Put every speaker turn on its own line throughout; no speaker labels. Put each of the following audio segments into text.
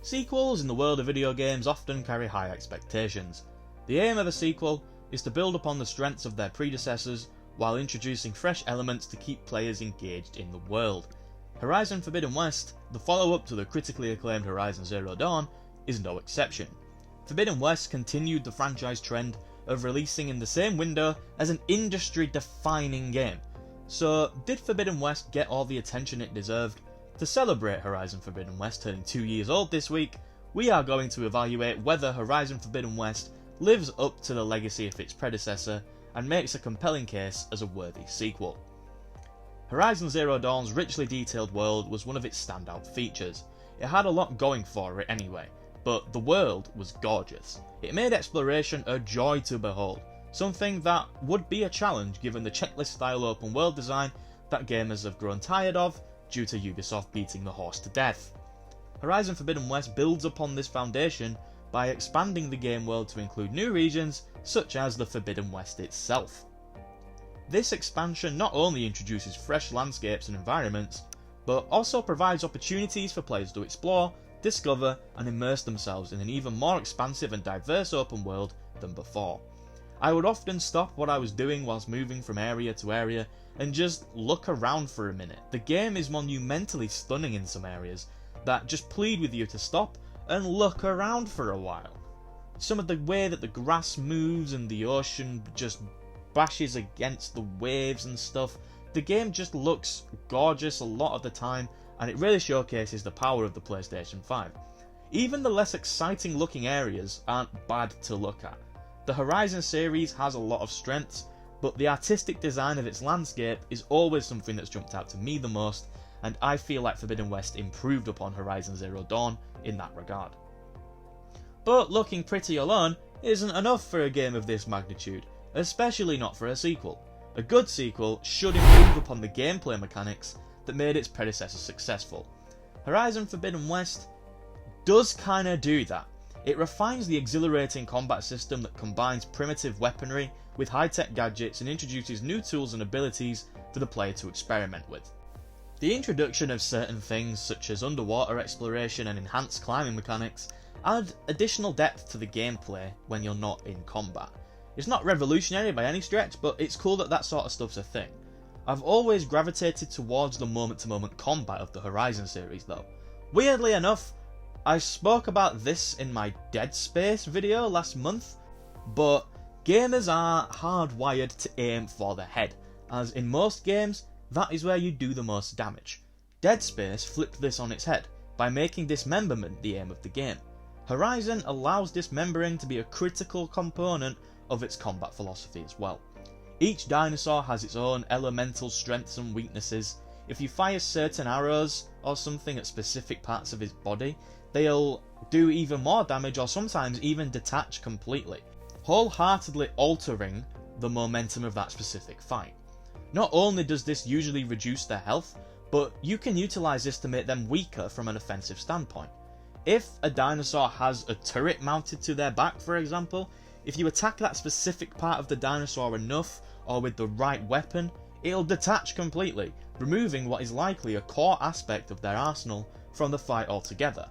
Sequels in the world of video games often carry high expectations. The aim of a sequel is to build upon the strengths of their predecessors while introducing fresh elements to keep players engaged in the world. Horizon Forbidden West, the follow-up to the critically acclaimed Horizon Zero Dawn, is no exception. Forbidden West continued the franchise trend of releasing in the same window as an industry-defining game. So, did Forbidden West get all the attention it deserved? To celebrate Horizon Forbidden West turning 2 years old this week, we are going to evaluate whether Horizon Forbidden West lives up to the legacy of its predecessor and makes a compelling case as a worthy sequel. Horizon Zero Dawn's richly detailed world was one of its standout features. It had a lot going for it anyway, but the world was gorgeous. It made exploration a joy to behold, something that would be a challenge given the checklist-style open world design that gamers have grown tired of due to Ubisoft beating the horse to death. Horizon Forbidden West builds upon this foundation by expanding the game world to include new regions such as the Forbidden West itself. This expansion not only introduces fresh landscapes and environments, but also provides opportunities for players to explore, discover and immerse themselves in an even more expansive and diverse open world than before. I would often stop what I was doing whilst moving from area to area and just look around for a minute. The game is monumentally stunning in some areas that just plead with you to stop and look around for a while. Some of the way that the grass moves and the ocean just bashes against the waves and stuff, the game just looks gorgeous a lot of the time, and it really showcases the power of the PlayStation 5. Even the less exciting looking areas aren't bad to look at. The Horizon series has a lot of strengths, but the artistic design of its landscape is always something that's jumped out to me the most, and I feel like Forbidden West improved upon Horizon Zero Dawn in that regard. But looking pretty alone isn't enough for a game of this magnitude, especially not for a sequel. A good sequel should improve upon the gameplay mechanics that made its predecessor successful. Horizon Forbidden West does kinda do that. It refines the exhilarating combat system that combines primitive weaponry with high-tech gadgets and introduces new tools and abilities for the player to experiment with. The introduction of certain things such as underwater exploration and enhanced climbing mechanics add additional depth to the gameplay when you're not in combat. It's not revolutionary by any stretch, but it's cool that that sort of stuff's a thing. I've always gravitated towards the moment-to-moment combat of the Horizon series though. Weirdly enough, I spoke about this in my Dead Space video last month, but gamers are hardwired to aim for the head, as in most games, that is where you do the most damage. Dead Space flipped this on its head by making dismemberment the aim of the game. Horizon allows dismembering to be a critical component of its combat philosophy as well. Each dinosaur has its own elemental strengths and weaknesses. If you fire certain arrows or something at specific parts of his body, they'll do even more damage or sometimes even detach completely, wholeheartedly altering the momentum of that specific fight. Not only does this usually reduce their health, but you can utilise this to make them weaker from an offensive standpoint. If a dinosaur has a turret mounted to their back, for example, if you attack that specific part of the dinosaur enough or with the right weapon, it'll detach completely, removing what is likely a core aspect of their arsenal from the fight altogether.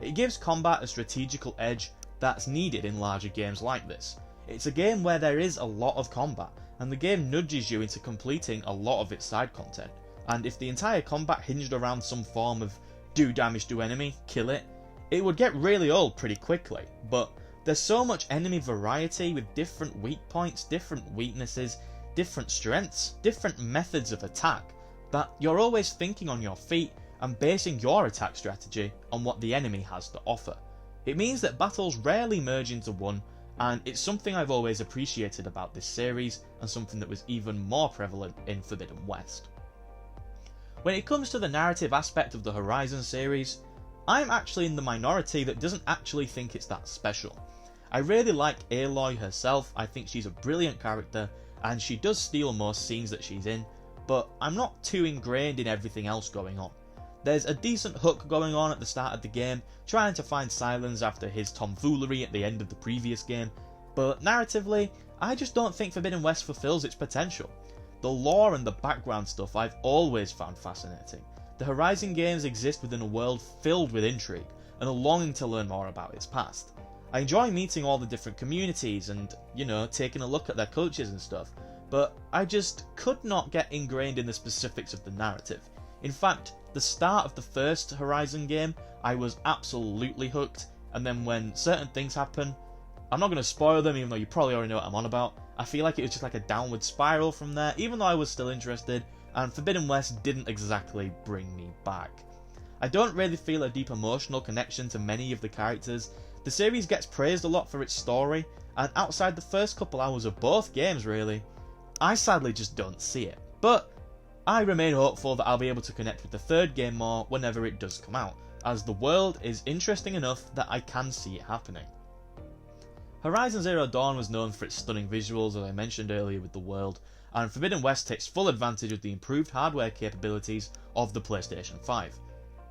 It gives combat a strategical edge that's needed in larger games like this. It's a game where there is a lot of combat, and the game nudges you into completing a lot of its side content, and if the entire combat hinged around some form of do damage to enemy, kill it, it would get really old pretty quickly. But there's so much enemy variety with different weak points, different weaknesses, different strengths, different methods of attack, that you're always thinking on your feet and basing your attack strategy on what the enemy has to offer. It means that battles rarely merge into one, and it's something I've always appreciated about this series, and something that was even more prevalent in Forbidden West. When it comes to the narrative aspect of the Horizon series, I'm actually in the minority that doesn't actually think it's that special. I really like Aloy herself. I think she's a brilliant character, and she does steal most scenes that she's in, but I'm not too ingrained in everything else going on. There's a decent hook going on at the start of the game, trying to find Silence after his tomfoolery at the end of the previous game, but narratively, I just don't think Forbidden West fulfills its potential. The lore and the background stuff I've always found fascinating. The Horizon games exist within a world filled with intrigue, and a longing to learn more about its past. I enjoy meeting all the different communities and, taking a look at their cultures and stuff, but I just could not get ingrained in the specifics of the narrative. In fact, the start of the first Horizon game, I was absolutely hooked, and then when certain things happen, I'm not going to spoil them even though you probably already know what I'm on about, I feel like it was just like a downward spiral from there, even though I was still interested, and Forbidden West didn't exactly bring me back. I don't really feel a deep emotional connection to many of the characters. The series gets praised a lot for its story, and outside the first couple hours of both games really, I sadly just don't see it. But I remain hopeful that I'll be able to connect with the third game more whenever it does come out, as the world is interesting enough that I can see it happening. Horizon Zero Dawn was known for its stunning visuals, as I mentioned earlier with the world, and Forbidden West takes full advantage of the improved hardware capabilities of the PlayStation 5.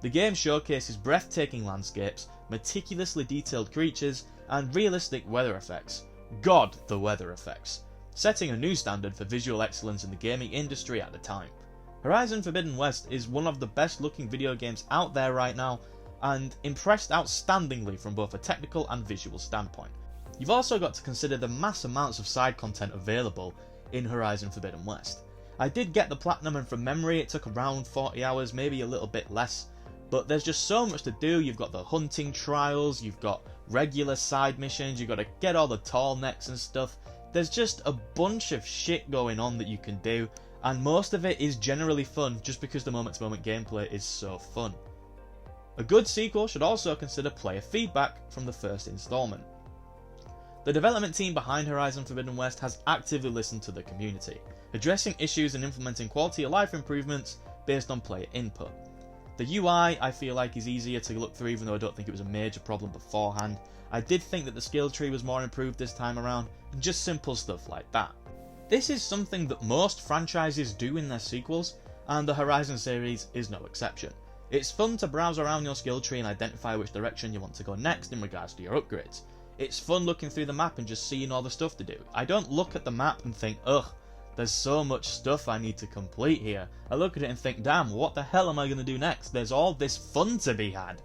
The game showcases breathtaking landscapes, meticulously detailed creatures, and realistic weather effects. God, the weather effects! Setting a new standard for visual excellence in the gaming industry at the time. Horizon Forbidden West is one of the best looking video games out there right now, and impressed outstandingly from both a technical and visual standpoint. You've also got to consider the mass amounts of side content available in Horizon Forbidden West. I did get the platinum, and from memory it took around 40 hours, maybe a little bit less, but there's just so much to do. You've got the hunting trials, you've got regular side missions, you've got to get all the tall necks and stuff. There's just a bunch of shit going on that you can do, and most of it is generally fun just because the moment-to-moment gameplay is so fun. A good sequel should also consider player feedback from the first installment. The development team behind Horizon Forbidden West has actively listened to the community, addressing issues and implementing quality of life improvements based on player input. The UI I feel like is easier to look through, even though I don't think it was a major problem beforehand. I did think that the skill tree was more improved this time around, and just simple stuff like that. This is something that most franchises do in their sequels, and the Horizon series is no exception. It's fun to browse around your skill tree and identify which direction you want to go next in regards to your upgrades. It's fun looking through the map and just seeing all the stuff to do. I don't look at the map and think, ugh, there's so much stuff I need to complete here. I look at it and think, damn, what the hell am I going to do next? There's all this fun to be had.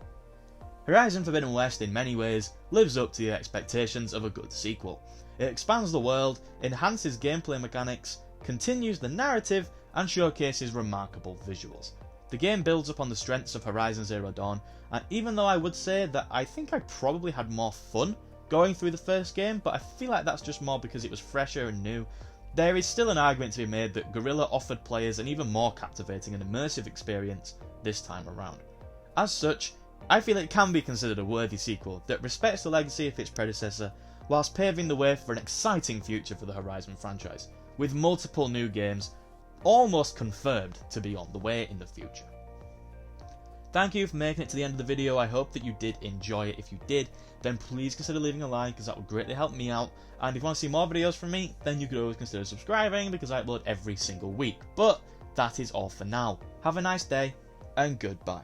Horizon Forbidden West in many ways lives up to the expectations of a good sequel. It expands the world, enhances gameplay mechanics, continues the narrative, and showcases remarkable visuals. The game builds upon the strengths of Horizon Zero Dawn, and even though I would say that I think I probably had more fun going through the first game, but I feel like that's just more because it was fresher and new, there is still an argument to be made that Guerrilla offered players an even more captivating and immersive experience this time around. As such, I feel it can be considered a worthy sequel that respects the legacy of its predecessor, whilst paving the way for an exciting future for the Horizon franchise, with multiple new games almost confirmed to be on the way in the future. Thank you for making it to the end of the video. I hope that you did enjoy it. If you did, then please consider leaving a like, because that would greatly help me out. And if you want to see more videos from me, then you could always consider subscribing, because I upload every single week. But that is all for now. Have a nice day, and goodbye.